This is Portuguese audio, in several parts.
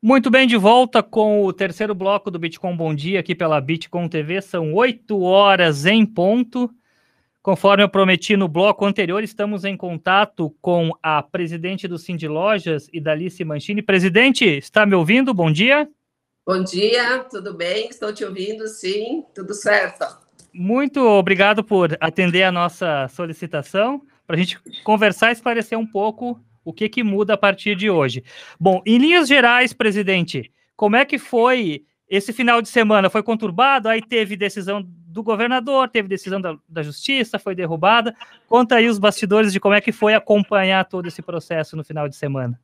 Muito bem, de volta com o terceiro bloco do Bitcoin Bom Dia aqui pela Bitcoin TV. São 8 horas em ponto. Conforme eu prometi no bloco anterior, estamos em contato com a presidente do Cindy Lojas, Idalice Mancini. Presidente, está me ouvindo? Bom dia. Bom dia, tudo bem? Estou te ouvindo, sim, tudo certo. Muito obrigado por atender a nossa solicitação, para a gente conversar e esclarecer um pouco o que muda a partir de hoje. Bom, em linhas gerais, presidente, como é que foi esse final de semana? Foi conturbado? Aí teve decisão do governador, teve decisão da justiça, foi derrubada. Conta aí os bastidores de como é que foi acompanhar todo esse processo no final de semana.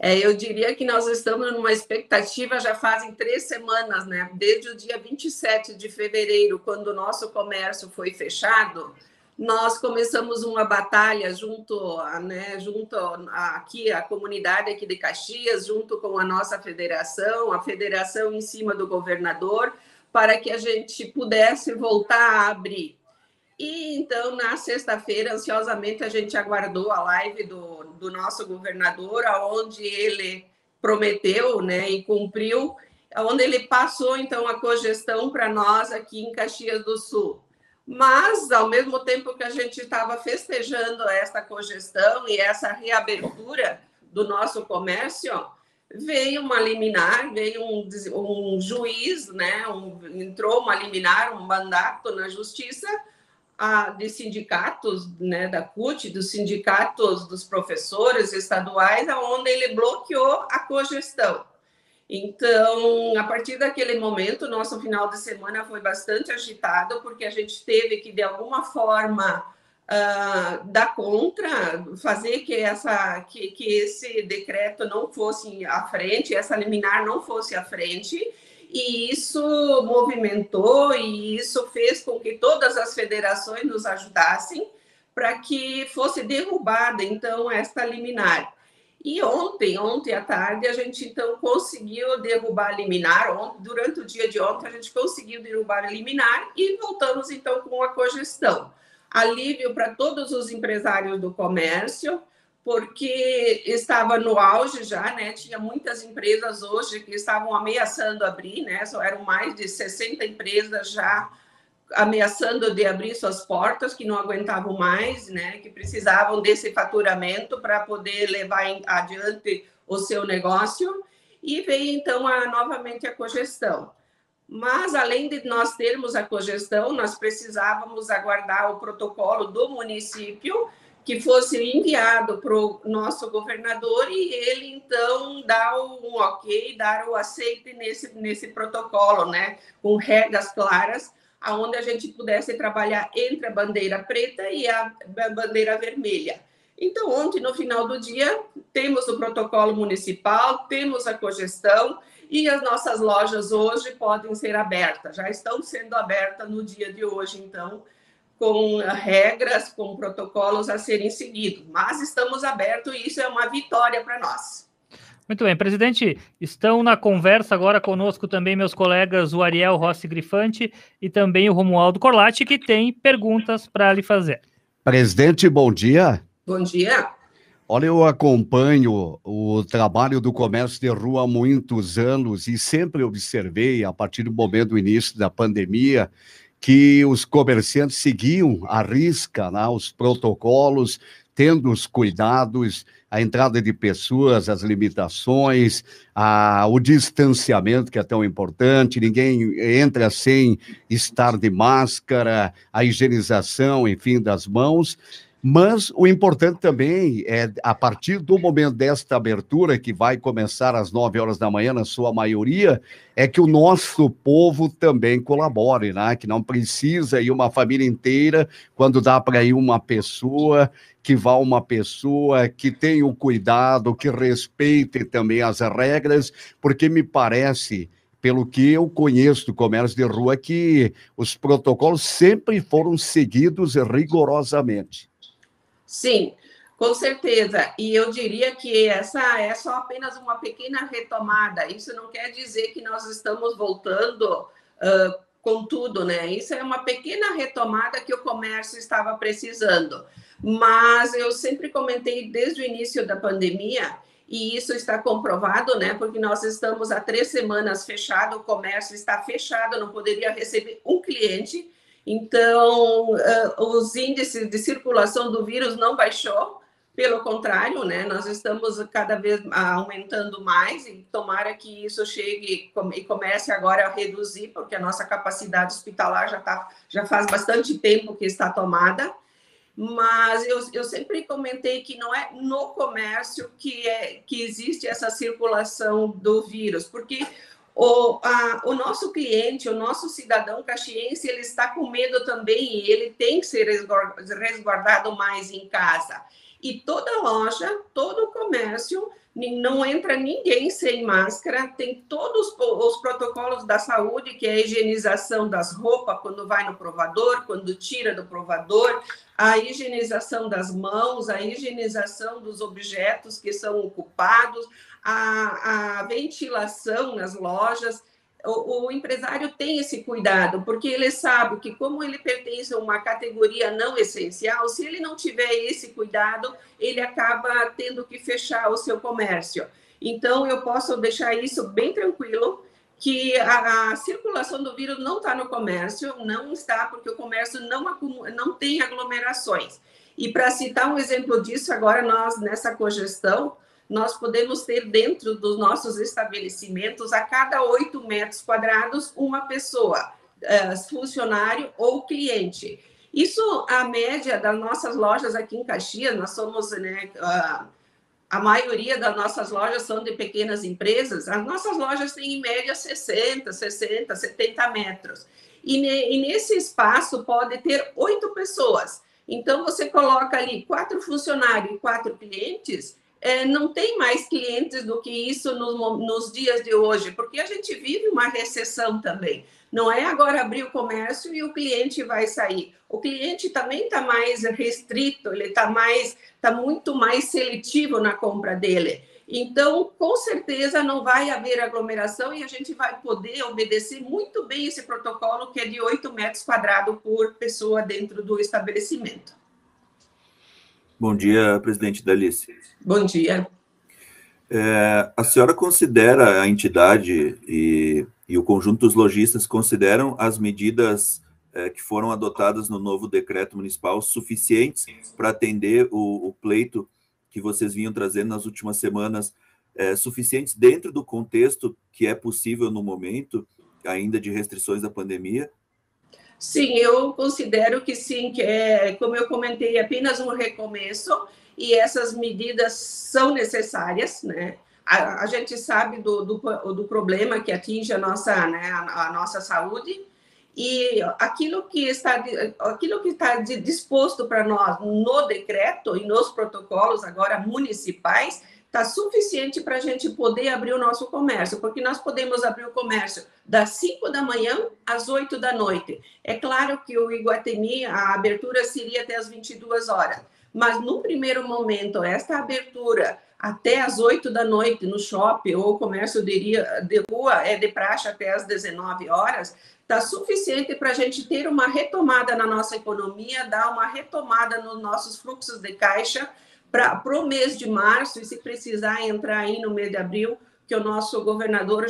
Eu diria que nós estamos numa expectativa já fazem 3 semanas, né? Desde o dia 27 de fevereiro, quando o nosso comércio foi fechado, nós começamos uma batalha junto aqui, a comunidade aqui de Caxias, junto com a nossa federação, a federação em cima do governador, para que a gente pudesse voltar a abrir. E então, na sexta-feira, ansiosamente, a gente aguardou a live do nosso governador, onde ele prometeu, né, e cumpriu, onde ele passou, então, a cogestão para nós aqui em Caxias do Sul. Mas, ao mesmo tempo que a gente estava festejando essa cogestão e essa reabertura do nosso comércio, veio uma liminar, veio um juiz, né, entrou uma liminar, um mandato na justiça, de sindicatos, né, da CUT, dos sindicatos dos professores estaduais, onde ele bloqueou a cogestão. Então, a partir daquele momento, nosso final de semana foi bastante agitado, porque a gente teve que, de alguma forma, dar contra, fazer que esse decreto não fosse à frente, essa liminar não fosse à frente, e isso movimentou e isso fez com que todas as federações nos ajudassem para que fosse derrubada, então, esta liminar. E ontem à tarde, a gente, então, conseguiu derrubar a liminar. Durante o dia de ontem, a gente conseguiu derrubar a liminar e voltamos, então, com a cogestão. Alívio para todos os empresários do comércio, porque estava no auge já, né? Tinha muitas empresas hoje que estavam ameaçando abrir, né? Só eram mais de 60 empresas já ameaçando de abrir suas portas, que não aguentavam mais, né? Que precisavam desse faturamento para poder levar adiante o seu negócio. E veio, então, novamente a cogestão. Mas, além de nós termos a cogestão, nós precisávamos aguardar o protocolo do município, que fosse enviado para o nosso governador e ele, então, dar um ok, dar o aceite nesse protocolo, né? Com regras claras, onde a gente pudesse trabalhar entre a bandeira preta e a bandeira vermelha. Então, ontem, no final do dia, temos o protocolo municipal, temos a cogestão e as nossas lojas hoje podem ser abertas, já estão sendo abertas no dia de hoje, então, com regras, com protocolos a serem seguidos, mas estamos abertos e isso é uma vitória para nós. Muito bem, presidente, estão na conversa agora conosco também meus colegas, o Ariel Rossi Grifante e também o Romualdo Corlatti, que tem perguntas para lhe fazer. Presidente, bom dia. Bom dia. Olha, eu acompanho o trabalho do comércio de rua há muitos anos e sempre observei, a partir do momento do início da pandemia, que os comerciantes seguiam à risca, né, os protocolos, tendo os cuidados, a entrada de pessoas, as limitações, o distanciamento, que é tão importante, ninguém entra sem estar de máscara, a higienização, enfim, das mãos. Mas o importante também é, a partir do momento desta abertura, que vai começar às 9 horas da manhã, na sua maioria, é que o nosso povo também colabore, né? Que não precisa ir uma família inteira, quando dá para ir uma pessoa, que vá uma pessoa, que tenha o cuidado, que respeite também as regras, porque me parece, pelo que eu conheço do comércio de rua, que os protocolos sempre foram seguidos rigorosamente. Sim, com certeza. E eu diria que essa é só apenas uma pequena retomada. Isso não quer dizer que nós estamos voltando com tudo, né? Isso é uma pequena retomada que o comércio estava precisando. Mas eu sempre comentei desde o início da pandemia e isso está comprovado, né? Porque nós estamos há 3 semanas fechado, o comércio está fechado, não poderia receber um cliente. Então, os índices de circulação do vírus não baixou, pelo contrário, né? Nós estamos cada vez aumentando mais e tomara que isso chegue e comece agora a reduzir, porque a nossa capacidade hospitalar já faz bastante tempo que está tomada. Mas eu sempre comentei que não é no comércio que existe essa circulação do vírus, porque o nosso cliente, o nosso cidadão caxiense, ele está com medo também e ele tem que ser resguardado mais em casa. E toda loja, todo comércio, não entra ninguém sem máscara, tem todos os protocolos da saúde, que é a higienização das roupas quando vai no provador, quando tira do provador, a higienização das mãos, a higienização dos objetos que são ocupados, a ventilação nas lojas. O empresário tem esse cuidado, porque ele sabe que, como ele pertence a uma categoria não essencial, se ele não tiver esse cuidado, ele acaba tendo que fechar o seu comércio. Então, eu posso deixar isso bem tranquilo, que a circulação do vírus não está no comércio, não está, porque o comércio não tem aglomerações. E para citar um exemplo disso, agora nós, nessa cogestão, nós podemos ter dentro dos nossos estabelecimentos, a cada 8 metros quadrados, uma pessoa, funcionário ou cliente. Isso, a média das nossas lojas aqui em Caxias, nós somos, né, a maioria das nossas lojas são de pequenas empresas, as nossas lojas têm em média 60, 70 metros. E nesse espaço pode ter 8 pessoas. Então, você coloca ali 4 funcionários e 4 clientes, não tem mais clientes do que isso nos dias de hoje, porque a gente vive uma recessão também. Não é agora abrir o comércio e o cliente vai sair. O cliente também está mais restrito, ele está muito mais seletivo na compra dele. Então, com certeza, não vai haver aglomeração e a gente vai poder obedecer muito bem esse protocolo, que é de 8 metros quadrados por pessoa dentro do estabelecimento. Bom dia, presidente Dalice. Bom dia. A senhora considera a entidade e o conjunto dos lojistas consideram as medidas que foram adotadas no novo decreto municipal suficientes para atender o pleito que vocês vinham trazendo nas últimas semanas, suficientes dentro do contexto que é possível no momento, ainda de restrições da pandemia? Sim, eu considero que sim, que como eu comentei, apenas um recomeço e essas medidas são necessárias, né? A gente sabe do problema que atinge a nossa saúde e aquilo que está disposto para nós no decreto e nos protocolos agora municipais está suficiente para a gente poder abrir o nosso comércio, porque nós podemos abrir o comércio das 5 da manhã às 8 da noite. É claro que o Iguatemi, a abertura seria até as 22 horas, mas no primeiro momento, esta abertura até as 8 da noite no shopping ou comércio de rua é de praxe até as 19 horas, está suficiente para a gente ter uma retomada na nossa economia, dar uma retomada nos nossos fluxos de caixa, para o mês de março, e se precisar entrar aí no mês de abril, que o nosso governador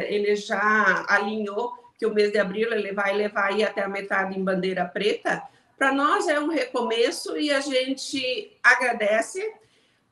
ele já alinhou que o mês de abril ele vai levar aí até a metade em bandeira preta. Para nós é um recomeço e a gente agradece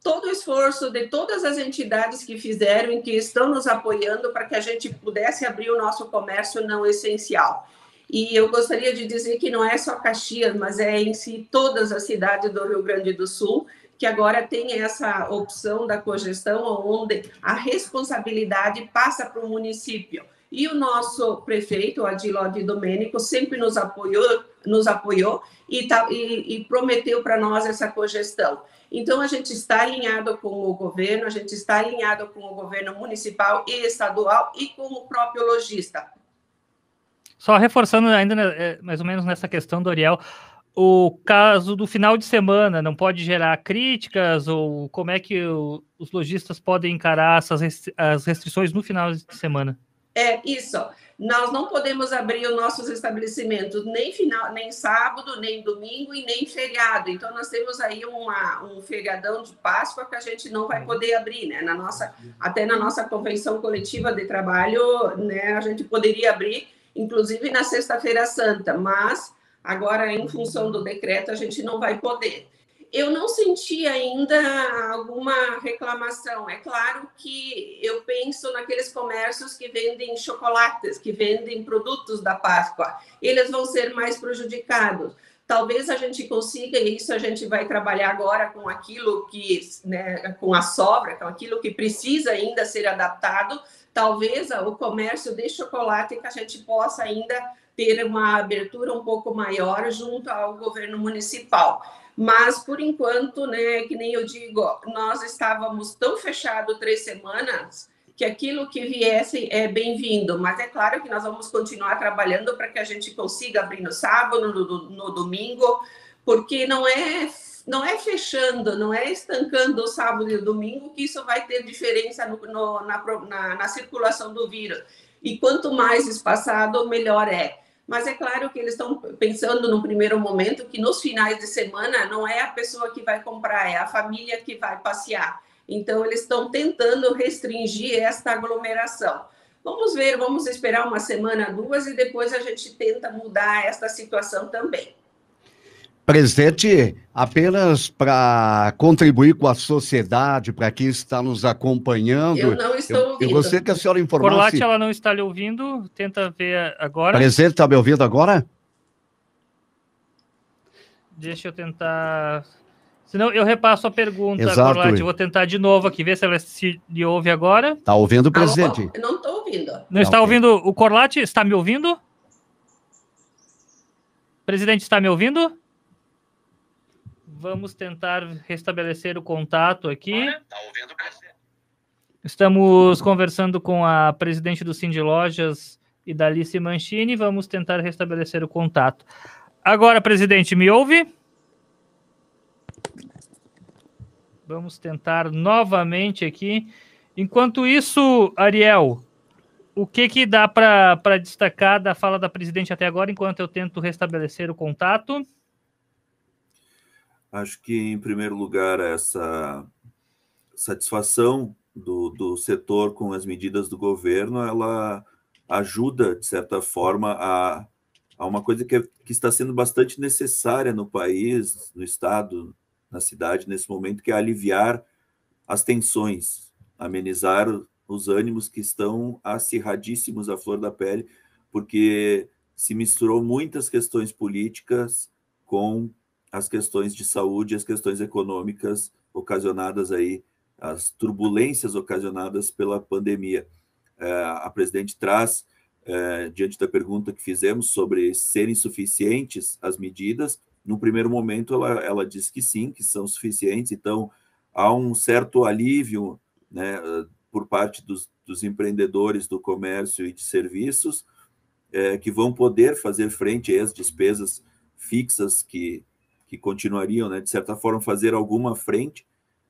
todo o esforço de todas as entidades que fizeram e que estão nos apoiando para que a gente pudesse abrir o nosso comércio não essencial. E eu gostaria de dizer que não é só Caxias, mas é em si todas as cidades do Rio Grande do Sul, que agora tem essa opção da cogestão, onde a responsabilidade passa para o município. E o nosso prefeito, o Adiló Domênico, sempre nos apoiou e prometeu para nós essa cogestão. Então, a gente está alinhado com o governo, a gente está alinhado com o governo municipal e estadual e com o próprio lojista. Só reforçando ainda, mais ou menos nessa questão do Ariel, o caso do final de semana não pode gerar críticas, ou como é que os lojistas podem encarar as restrições no final de semana? Isso. Nós não podemos abrir os nossos estabelecimentos nem sábado, nem domingo e nem feriado. Então, nós temos aí um feriadão de Páscoa que a gente não vai poder abrir, né? Até na nossa convenção coletiva de trabalho, né, a gente poderia abrir, inclusive na Sexta-feira Santa, mas agora, em função do decreto, a gente não vai poder. Eu não senti ainda alguma reclamação. É claro que eu penso naqueles comércios que vendem chocolates, que vendem produtos da Páscoa. Eles vão ser mais prejudicados. Talvez a gente consiga, e isso a gente vai trabalhar agora com aquilo que, né, com a sobra, com aquilo que precisa ainda ser adaptado. Talvez o comércio de chocolate que a gente possa ainda ter uma abertura um pouco maior junto ao governo municipal. Mas, por enquanto, né, que nem eu digo, nós estávamos tão fechados 3 semanas que aquilo que viesse é bem-vindo. Mas é claro que nós vamos continuar trabalhando para que a gente consiga abrir no sábado, no domingo, porque não é fechando, não é estancando o sábado e o domingo que isso vai ter diferença na circulação do vírus. E quanto mais espaçado, melhor é. Mas é claro que eles estão pensando no primeiro momento que nos finais de semana não é a pessoa que vai comprar, é a família que vai passear. Então, eles estão tentando restringir esta aglomeração. Vamos ver, vamos esperar 1 semana, 2, e depois a gente tenta mudar esta situação também. Presidente, apenas para contribuir com a sociedade, para quem está nos acompanhando... Eu não estou ouvindo. Eu gostaria que a senhora informasse... Corlate, ela não está lhe ouvindo, tenta ver agora. Presidente, está me ouvindo agora? Deixa eu tentar... Senão eu repasso a pergunta, Exato. Corlate. Vou tentar de novo aqui, ver se ela se lhe ouve agora. Está ouvindo, presidente? Eu não estou ouvindo. Não está ouvindo o Corlate? Está me ouvindo? Presidente, está me ouvindo? Vamos tentar restabelecer o contato aqui. Está ouvindo, presidente? Estamos conversando com a presidente do Cindy Lojas e da Alice Mancini. Vamos tentar restabelecer o contato. Agora, presidente, me ouve? Vamos tentar novamente aqui. Enquanto isso, Ariel, o que dá para destacar da fala da presidente até agora, enquanto eu tento restabelecer o contato? Acho que, em primeiro lugar, essa satisfação do setor com as medidas do governo, ela ajuda, de certa forma, a uma coisa que está sendo bastante necessária no país, no estado, na cidade, nesse momento, que é aliviar as tensões, amenizar os ânimos que estão acirradíssimos à flor da pele, porque se misturou muitas questões políticas com as questões de saúde, as questões econômicas ocasionadas aí, as turbulências ocasionadas pela pandemia. A presidente traz, diante da pergunta que fizemos sobre serem suficientes as medidas, no primeiro momento ela diz que sim, que são suficientes, então há um certo alívio, né, por parte dos empreendedores do comércio e de serviços, que vão poder fazer frente às despesas fixas que continuariam, né, de certa forma, fazer alguma frente,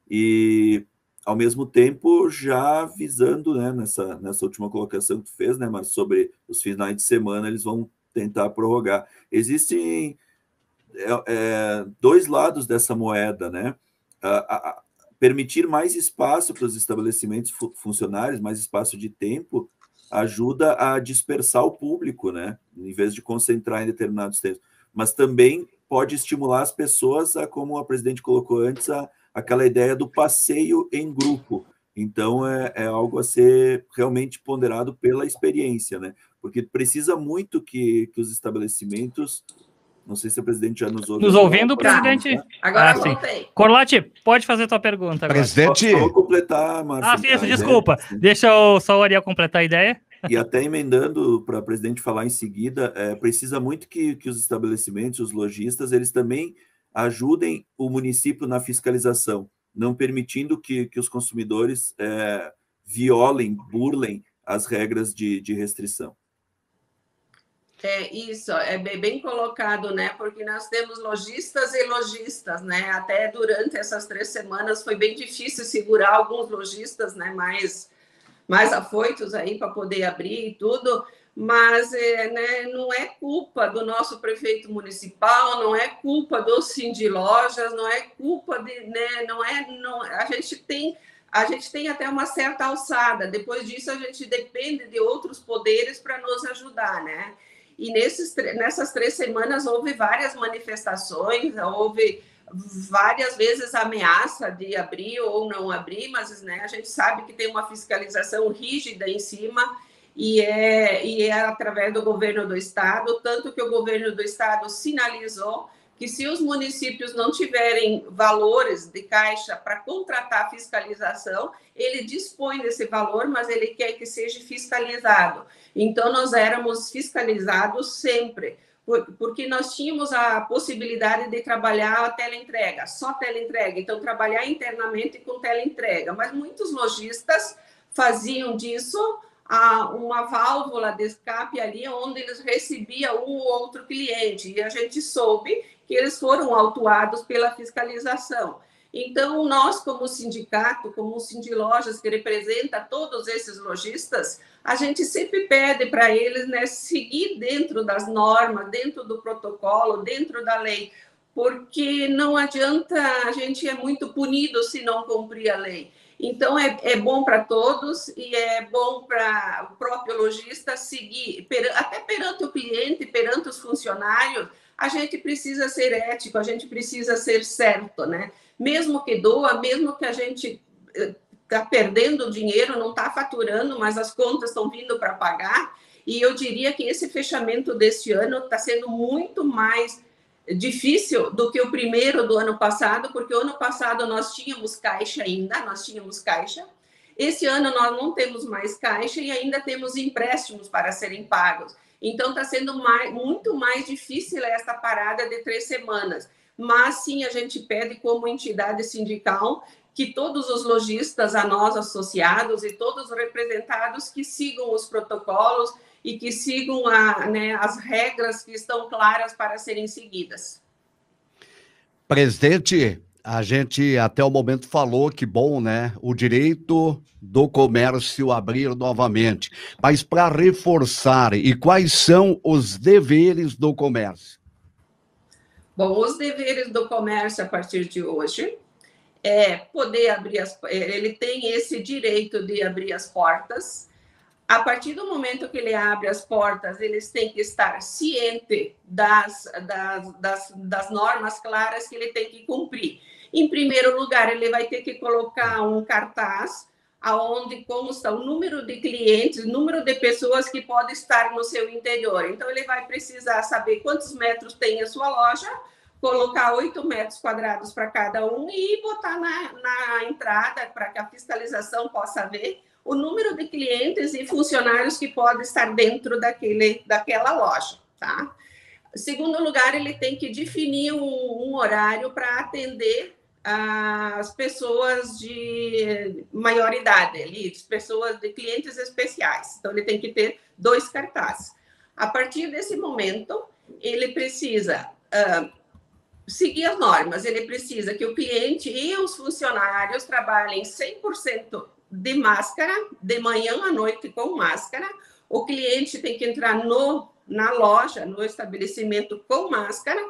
e, ao mesmo tempo, já visando, né, nessa última colocação que tu fez, né, mas sobre os finais de semana, eles vão tentar prorrogar. Existem 2 lados dessa moeda, né? Permitir mais espaço para os estabelecimentos funcionários, mais espaço de tempo, ajuda a dispersar o público, né, em vez de concentrar em determinados tempos. Mas também pode estimular as pessoas a, como a presidente colocou antes, aquela ideia do passeio em grupo. Então, é algo a ser realmente ponderado pela experiência, né? Porque precisa muito que os estabelecimentos... Não sei se a presidente já nos ouve. Nos ouvindo, presidente? Agora voltei. Corlate, pode fazer tua pergunta agora. Presidente... Só vou completar, Márcio. Sim, desculpa. Deixa só o Ariel completar a ideia. E até emendando para a presidente falar em seguida, precisa muito que os estabelecimentos, os lojistas, eles também ajudem o município na fiscalização, não permitindo que os consumidores violem, burlem as regras de restrição. Isso, é bem colocado, né? Porque nós temos lojistas e lojistas, né? Até durante essas 3 semanas foi bem difícil segurar alguns lojistas, né? mais afoitos aí para poder abrir e tudo, mas né, não é culpa do nosso prefeito municipal, não é culpa do Sindilojas, não é culpa de, né, não, a gente tem até uma certa alçada. Depois disso, a gente depende de outros poderes para nos ajudar, né? E nessas 3 semanas houve várias manifestações, houve várias vezes ameaça de abrir ou não abrir, mas né, a gente sabe que tem uma fiscalização rígida em cima e é através do governo do estado, tanto que o governo do estado sinalizou que se os municípios não tiverem valores de caixa para contratar fiscalização, ele dispõe desse valor, mas ele quer que seja fiscalizado. Então, nós éramos fiscalizados sempre, porque nós tínhamos a possibilidade de trabalhar a teleentrega, só teleentrega, então trabalhar internamente com teleentrega, mas muitos lojistas faziam disso uma válvula de escape ali, onde eles recebiam um ou outro cliente, e a gente soube que eles foram autuados pela fiscalização. Então, nós, como sindicato, como o Sindilojas, que representa todos esses lojistas, a gente sempre pede para eles, né, seguir dentro das normas, dentro do protocolo, dentro da lei, porque não adianta, a gente é muito punido se não cumprir a lei. Então, é bom para todos e é bom para o próprio lojista seguir, até perante o cliente, perante os funcionários, a gente precisa ser ético, a gente precisa ser certo, né? Mesmo que doa, mesmo que a gente está perdendo dinheiro, não está faturando, mas as contas estão vindo para pagar, e eu diria que esse fechamento deste ano está sendo muito mais difícil do que o primeiro do ano passado, porque o ano passado nós tínhamos caixa ainda, esse ano nós não temos mais caixa e ainda temos empréstimos para serem pagos. Então, está sendo muito mais difícil essa parada de 3 semanas. Mas, sim, a gente pede como entidade sindical que todos os lojistas, a nós associados e todos os representados que sigam os protocolos e que sigam as regras que estão claras para serem seguidas. Presidente, a gente até o momento falou que bom, né? O direito do comércio abrir novamente. Mas para reforçar, e quais são os deveres do comércio? Bom, os deveres do comércio a partir de hoje é poder abrir ele tem esse direito de abrir as portas. A partir do momento que ele abre as portas, eles têm que estar cientes das normas claras que ele tem que cumprir. Em primeiro lugar, ele vai ter que colocar um cartaz aonde consta o número de clientes, o número de pessoas que podem estar no seu interior. Então, ele vai precisar saber quantos metros tem a sua loja, colocar 8 metros quadrados para cada um e botar na entrada para que a fiscalização possa ver o número de clientes e funcionários que podem estar dentro daquela loja, tá? Em segundo lugar, ele tem que definir um horário para atender as pessoas de maior idade, pessoas de clientes especiais. Então, ele tem que ter 2 cartazes. A partir desse momento, ele precisa seguir as normas, ele precisa que o cliente e os funcionários trabalhem 100% de máscara, de manhã à noite com máscara. O cliente tem que entrar na loja, no estabelecimento com máscara.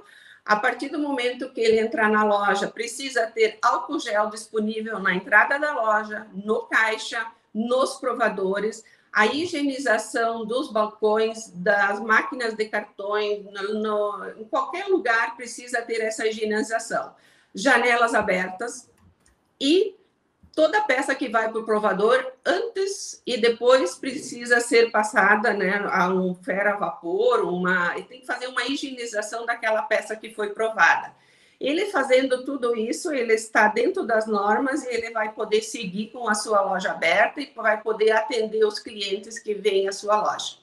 A partir do momento que ele entrar na loja, precisa ter álcool gel disponível na entrada da loja, no caixa, nos provadores, a higienização dos balcões, das máquinas de cartões, em qualquer lugar precisa ter essa higienização. Janelas abertas e toda peça que vai para o provador, antes e depois precisa ser passada, né, a um ferro a vapor, e tem que fazer uma higienização daquela peça que foi provada. Ele fazendo tudo isso, ele está dentro das normas e ele vai poder seguir com a sua loja aberta e vai poder atender os clientes que vêm à sua loja.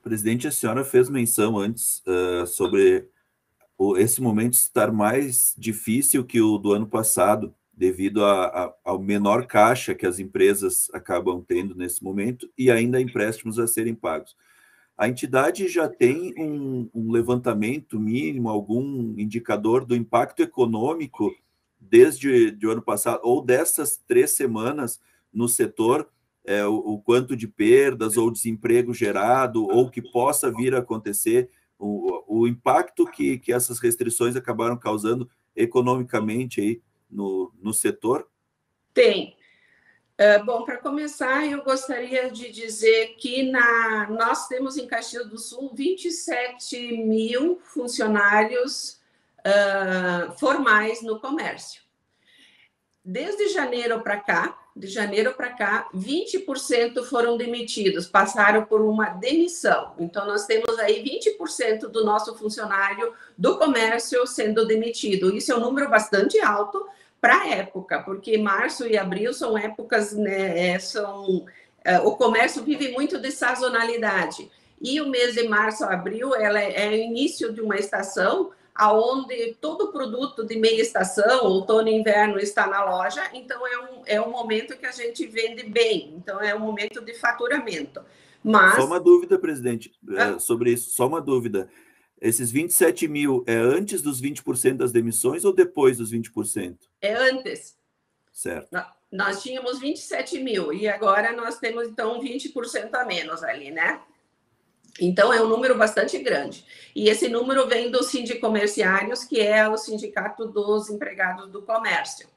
Presidente, a senhora fez menção antes sobre esse momento estar mais difícil que o do ano passado, devido ao menor caixa que as empresas acabam tendo nesse momento e ainda empréstimos a serem pagos. A entidade já tem um levantamento mínimo, algum indicador do impacto econômico desde o ano passado, ou dessas 3 semanas, no setor, o quanto de perdas ou desemprego gerado, ou que possa vir a acontecer, o impacto que essas restrições acabaram causando economicamente aí no setor? Tem. Bom, para começar, eu gostaria de dizer que nós temos em Caxias do Sul 27 mil funcionários formais no comércio. Desde janeiro para cá, 20% foram demitidos, passaram por uma demissão. Então, nós temos aí 20% do nosso funcionário do comércio sendo demitido. Isso é um número bastante alto para a época, porque março e abril são épocas, né, o comércio vive muito de sazonalidade. E o mês de março a abril é o início de uma estação aonde todo produto de meia estação, outono e inverno, está na loja, então é um momento que a gente vende bem, então é um momento de faturamento. Mas... Só uma dúvida, presidente, sobre isso, só uma dúvida. Esses 27 mil é antes dos 20% das demissões ou depois dos 20%? É antes. Certo. Nós tínhamos 27 mil e agora nós temos, então, 20% a menos ali, né? Então, é um número bastante grande. E esse número vem do Sindicomerciários, que é o Sindicato dos Empregados do Comércio.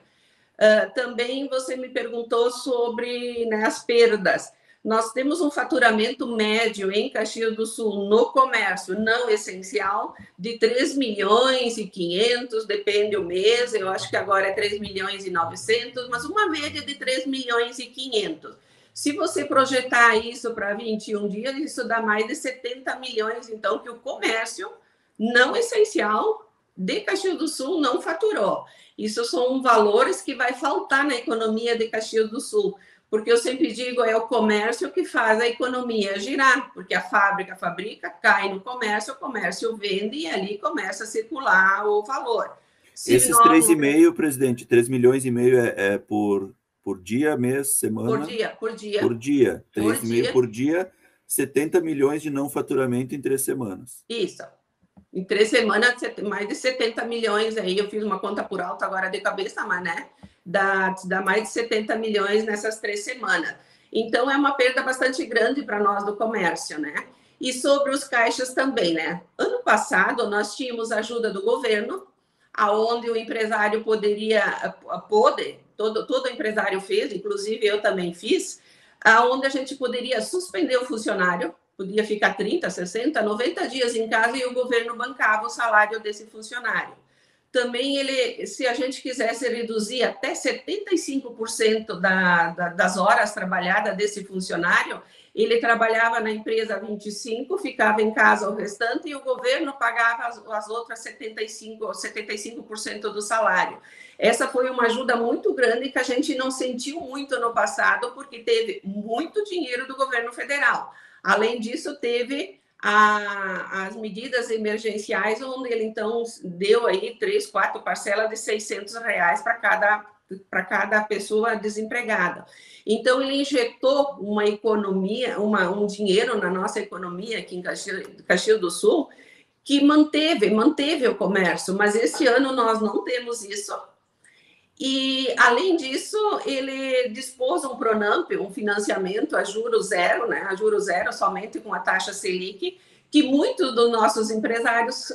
Também você me perguntou sobre, né, as perdas. Nós temos um faturamento médio em Caxias do Sul no comércio não essencial de 3 milhões e 500, depende do mês, eu acho que agora é 3 milhões e 900, mas uma média de 3 milhões e 500. Se você projetar isso para 21 dias, isso dá mais de 70 milhões, então, que o comércio não essencial de Caxias do Sul não faturou. Isso são valores que vai faltar na economia de Caxias do Sul, porque eu sempre digo, é o comércio que faz a economia girar, porque a fábrica fabrica, cai no comércio, o comércio vende e ali começa a circular o valor. Esses 3,5, presidente, 3 milhões e meio é por dia, mês, semana? Por dia. Por dia. 3,5 por dia, 70 milhões de não faturamento em 3 semanas. Isso. Em 3 semanas, mais de 70 milhões aí. Eu fiz uma conta por alto agora de cabeça, mas, né? Dá mais de 70 milhões nessas 3 semanas. Então, é uma perda bastante grande para nós do comércio, né? E sobre os caixas também, né? Ano passado, nós tínhamos ajuda do governo, aonde o empresário todo empresário fez, inclusive eu também fiz, onde a gente poderia suspender o funcionário, podia ficar 30, 60, 90 dias em casa e o governo bancava o salário desse funcionário. Também se a gente quisesse reduzir até 75% das horas trabalhadas desse funcionário, ele trabalhava na empresa 25, ficava em casa o restante e o governo pagava as outras 75% do salário. Essa foi uma ajuda muito grande que a gente não sentiu muito no passado, porque teve muito dinheiro do governo federal. Além disso, teve as medidas emergenciais, onde ele, então, deu aí 3, 4 parcelas de R$600 para cada pessoa desempregada. Então, ele injetou uma economia, um dinheiro na nossa economia aqui em Caxias do Sul, que manteve o comércio, mas esse ano nós não temos isso. E, além disso, ele dispôs um Pronamp, um financiamento a juros zero, né? A juros zero somente com a taxa Selic, que muitos dos nossos empresários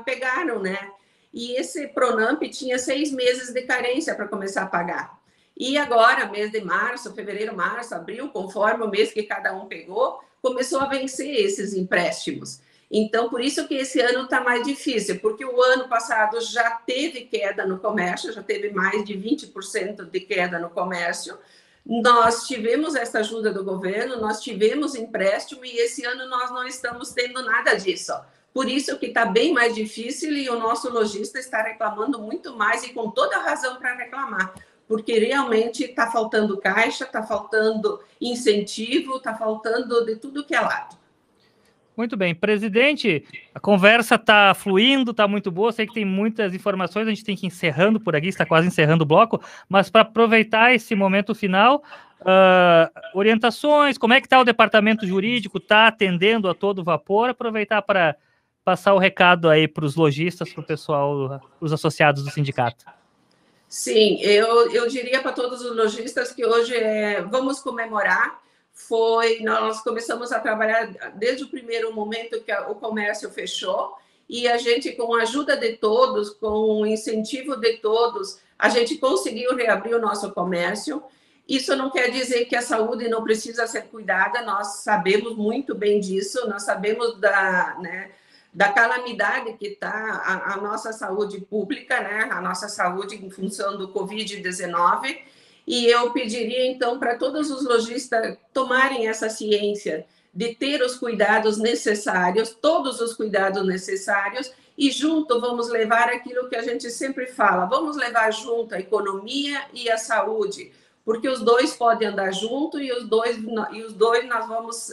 pegaram, né? E esse Pronamp tinha 6 meses de carência para começar a pagar. E agora, mês de março, fevereiro, março, abril, conforme o mês que cada um pegou, começou a vencer esses empréstimos. Então, por isso que esse ano está mais difícil, porque o ano passado já teve queda no comércio, já teve mais de 20% de queda no comércio. Nós tivemos essa ajuda do governo, nós tivemos empréstimo e esse ano nós não estamos tendo nada disso. Por isso que está bem mais difícil e o nosso lojista está reclamando muito mais e com toda a razão para reclamar, porque realmente está faltando caixa, está faltando incentivo, está faltando de tudo que é lado. Muito bem. Presidente, a conversa está fluindo, está muito boa, sei que tem muitas informações, a gente tem que ir encerrando por aqui, está quase encerrando o bloco, mas para aproveitar esse momento final, orientações, como é que está o departamento jurídico, está atendendo a todo vapor, aproveitar para passar o recado aí para os lojistas, para o pessoal, os associados do sindicato. Sim, eu diria para todos os lojistas que hoje vamos comemorar. Nós começamos a trabalhar desde o primeiro momento que o comércio fechou, e a gente, com a ajuda de todos, com o incentivo de todos, a gente conseguiu reabrir o nosso comércio. Isso não quer dizer que a saúde não precisa ser cuidada, nós sabemos muito bem disso, nós sabemos da calamidade que está a nossa saúde pública, né? A nossa saúde em função do Covid-19, e eu pediria, então, para todos os lojistas tomarem essa ciência de ter os cuidados necessários, todos os cuidados necessários, e junto vamos levar aquilo que a gente sempre fala, vamos levar junto a economia e a saúde, porque os dois podem andar junto e os dois nós vamos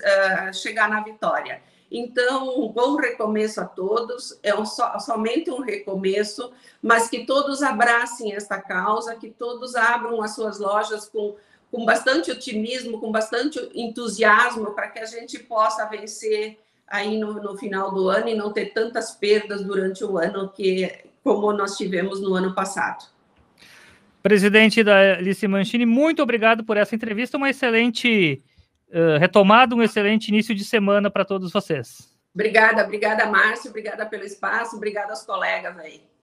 chegar na vitória. Então, um bom recomeço a todos, somente um recomeço, mas que todos abracem esta causa, que todos abram as suas lojas com bastante otimismo, com bastante entusiasmo, para que a gente possa vencer aí no final do ano e não ter tantas perdas durante o ano como nós tivemos no ano passado. Presidente da Alice Mancini, muito obrigado por essa entrevista, uma excelente retomada, um excelente início de semana para todos vocês. Obrigada, Márcio, obrigada pelo espaço, obrigada aos colegas aí.